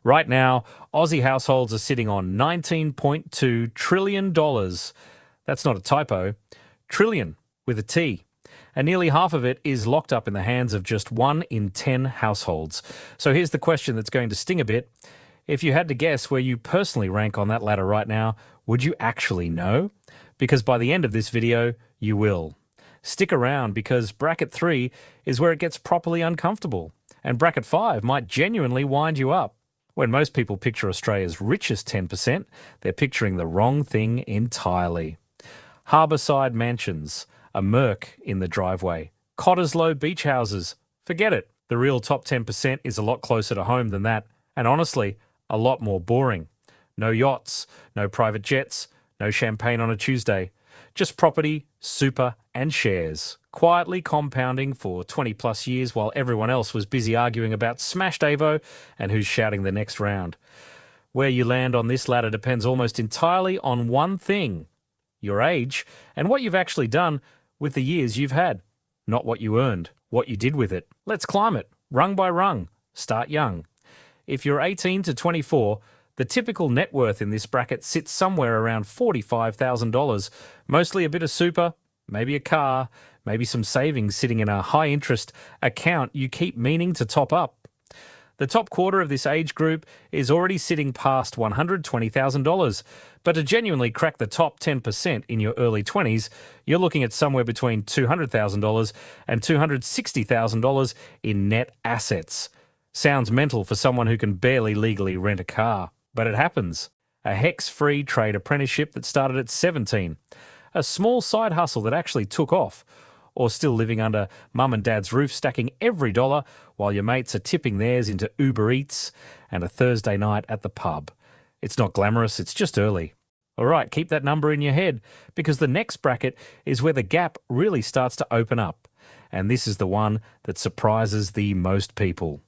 Right now, Aussie households are sitting on $19.2 trillion. That's not a typo. Trillion with a T. And nearly half of it is locked up in the hands of just 1 in 10 households. So here's the question that's going to sting a bit. If you had to guess where you personally rank on that ladder right now, would you actually know? Because by the end of this video, you will. Stick around because bracket 3 is where it gets properly uncomfortable. And bracket 5 might genuinely wind you up. When most people picture Australia's richest 10%, they're picturing the wrong thing entirely. Harbourside mansions, a Merc in the driveway, Cottesloe beach houses. Forget it. The real top 10% is a lot closer to home than that, and honestly, a lot more boring. No yachts, no private jets, no champagne on a Tuesday. Just property, super, and shares, quietly compounding for 20 plus years while everyone else was busy arguing about smashed Avo and who's shouting the next round. Where you land on this ladder depends almost entirely on one thing: your age and what you've actually done with the years you've had. Not what you earned, what you did with it. Let's climb it, rung by rung. Start young. If you're 18 to 24, the typical net worth in this bracket sits somewhere around $45,000, mostly a bit of super, maybe a car, maybe some savings sitting in a high-interest account you keep meaning to top up. The top quarter of this age group is already sitting past $120,000, but to genuinely crack the top 10% in your early 20s, you're looking at somewhere between $200,000 and $260,000 in net assets. Sounds mental for someone who can barely legally rent a car, but it happens. A HEX-free trade apprenticeship that started at 17, a small side hustle that actually took off, or still living under mum and dad's roof stacking every dollar while your mates are tipping theirs into Uber Eats and a Thursday night at the pub. It's not glamorous, it's just early. All right, keep that number in your head because the next bracket is where the gap really starts to open up. And this is the one that surprises the most people.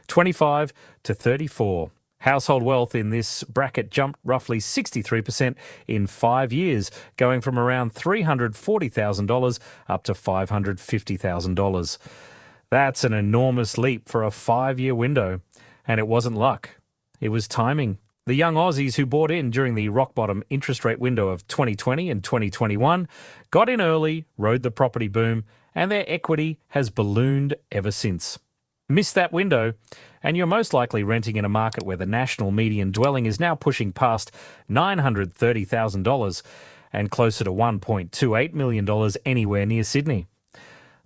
25 to 34. Household wealth in this bracket jumped roughly 63% in 5 years, going from around $340,000 up to $550,000. That's an enormous leap for a 5-year window, and it wasn't luck. It was timing. The young Aussies who bought in during the rock-bottom interest rate window of 2020 and 2021 got in early, rode the property boom, and their equity has ballooned ever since. Miss that window, and you're most likely renting in a market where the national median dwelling is now pushing past $930,000 and closer to $1.28 million anywhere near Sydney.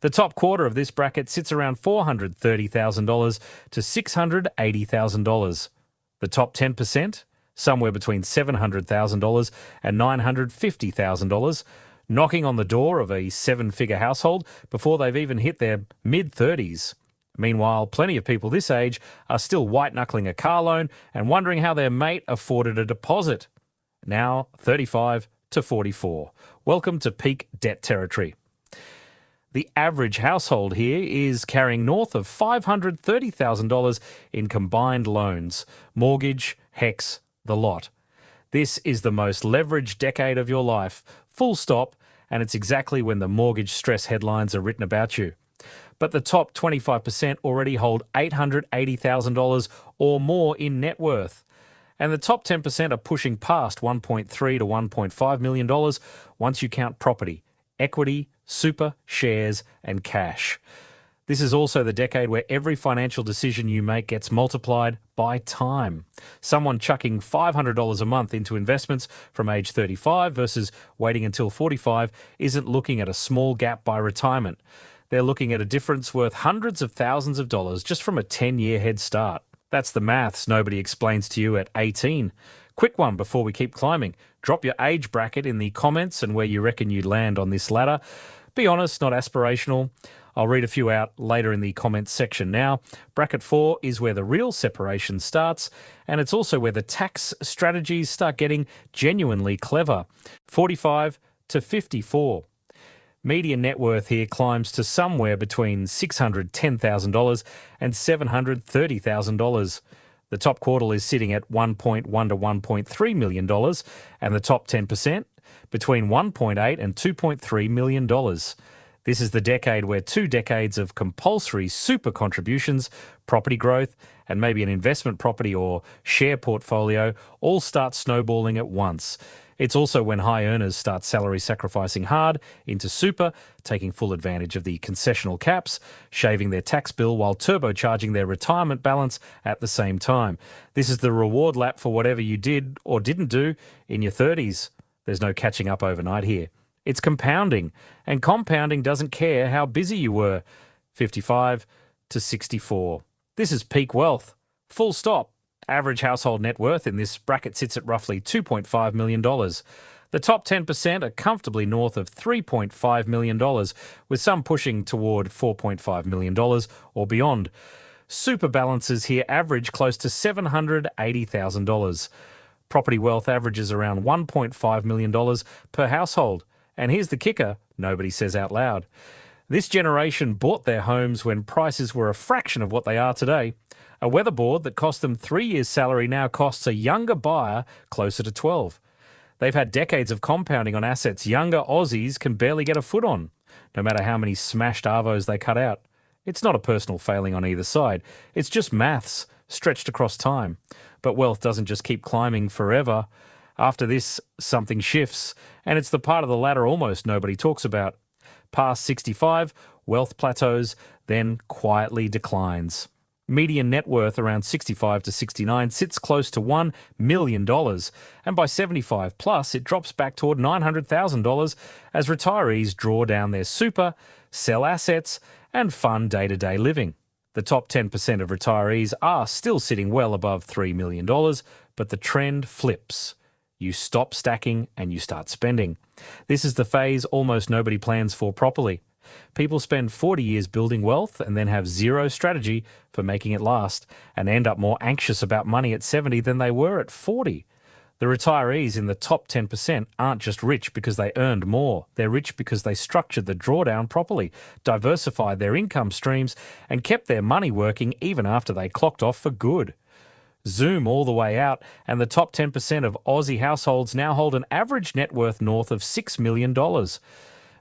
The top quarter of this bracket sits around $430,000 to $680,000. The top 10%, somewhere between $700,000 and $950,000, knocking on the door of a 7-figure household before they've even hit their mid-30s. Meanwhile, plenty of people this age are still white-knuckling a car loan and wondering how their mate afforded a deposit. Now 35 to 44. Welcome to peak debt territory. The average household here is carrying north of $530,000 in combined loans, mortgage, HEX, the lot. This is the most leveraged decade of your life, full stop, and it's exactly when the mortgage stress headlines are written about you. But the top 25% already hold $880,000 or more in net worth. And the top 10% are pushing past $1.3 to $1.5 million once you count property, equity, super, shares, and cash. This is also the decade where every financial decision you make gets multiplied by time. Someone chucking $500 a month into investments from age 35 versus waiting until 45 isn't looking at a small gap by retirement. They're looking at a difference worth hundreds of thousands of dollars just from a 10-year head start. That's the maths nobody explains to you at 18. Quick one before we keep climbing. Drop your age bracket in the comments and where you reckon you'd land on this ladder. Be honest, not aspirational. I'll read a few out later in the comments section now. Bracket 4 is where the real separation starts, and it's also where the tax strategies start getting genuinely clever. 45 to 54. Median net worth here climbs to somewhere between $610,000 and $730,000. The top quartile is sitting at $1.1 to $1.3 million, and the top 10% between $1.8 and $2.3 million. This is the decade where 2 decades of compulsory super contributions, property growth, and maybe an investment property or share portfolio all start snowballing at once. It's also when high earners start salary sacrificing hard into super, taking full advantage of the concessional caps, shaving their tax bill while turbocharging their retirement balance at the same time. This is the reward lap for whatever you did or didn't do in your 30s. There's no catching up overnight here. It's compounding, and compounding doesn't care how busy you were. 55 to 64. This is peak wealth. Full stop. Average household net worth in this bracket sits at roughly $2.5 million. The top 10% are comfortably north of $3.5 million, with some pushing toward $4.5 million or beyond. Super balances here average close to $780,000. Property wealth averages around $1.5 million per household. And here's the kicker, nobody says out loud. This generation bought their homes when prices were a fraction of what they are today. A weatherboard that cost them 3 years' salary now costs a younger buyer closer to 12. They've had decades of compounding on assets younger Aussies can barely get a foot on, no matter how many smashed arvos they cut out. It's not a personal failing on either side. It's just maths stretched across time. But wealth doesn't just keep climbing forever. After this, something shifts, and it's the part of the ladder almost nobody talks about. Past 65, wealth plateaus, then quietly declines. Median net worth around 65 to 69 sits close to $1 million, and by 75 plus, it drops back toward $900,000 as retirees draw down their super, sell assets, and fund day-to-day living. The top 10% of retirees are still sitting well above $3 million, but the trend flips. You stop stacking and you start spending. This is the phase almost nobody plans for properly. People spend 40 years building wealth and then have zero strategy for making it last and end up more anxious about money at 70 than they were at 40. The retirees in the top 10% aren't just rich because they earned more. They're rich because they structured the drawdown properly, diversified their income streams, and kept their money working even after they clocked off for good. Zoom all the way out, and the top 10% of Aussie households now hold an average net worth north of $6 million.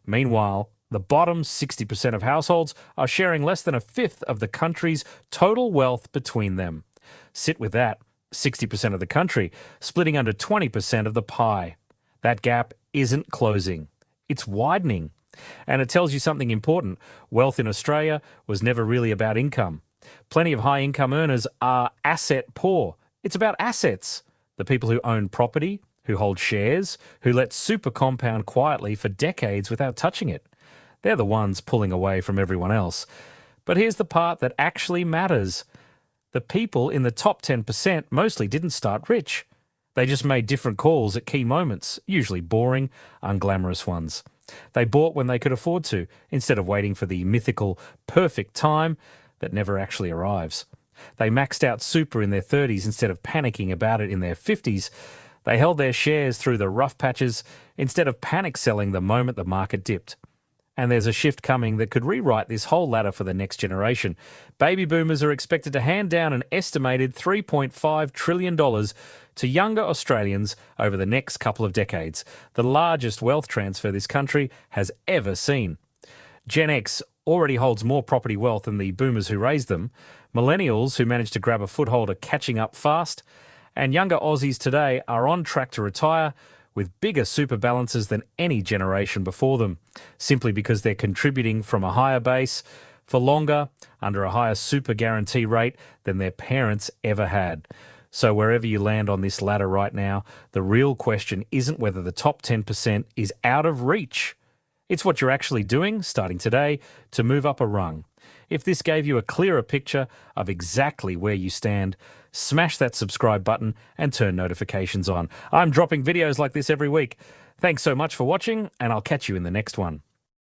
Meanwhile, the bottom 60% of households are sharing less than a fifth of the country's total wealth between them. Sit with that, 60% of the country splitting under 20% of the pie. That gap isn't closing, it's widening. And it tells you something important. Wealth in Australia was never really about income. Plenty of high-income earners are asset poor. It's about assets. The people who own property, who hold shares, who let super compound quietly for decades without touching it. They're the ones pulling away from everyone else. But here's the part that actually matters. The people in the top 10% mostly didn't start rich. They just made different calls at key moments, usually boring, unglamorous ones. They bought when they could afford to, instead of waiting for the mythical perfect time that never actually arrives. They maxed out super in their 30s instead of panicking about it in their 50s. They held their shares through the rough patches instead of panic selling the moment the market dipped. And there's a shift coming that could rewrite this whole ladder for the next generation. Baby boomers are expected to hand down an estimated $3.5 trillion to younger Australians over the next couple of decades, the largest wealth transfer this country has ever seen. Gen X already holds more property wealth than the boomers who raised them. Millennials who managed to grab a foothold are catching up fast. And younger Aussies today are on track to retire with bigger super balances than any generation before them, simply because they're contributing from a higher base for longer under a higher super guarantee rate than their parents ever had. So wherever you land on this ladder right now, the real question isn't whether the top 10% is out of reach. It's what you're actually doing, starting today, to move up a rung. If this gave you a clearer picture of exactly where you stand, smash that subscribe button and turn notifications on. I'm dropping videos like this every week. Thanks so much for watching, and I'll catch you in the next one.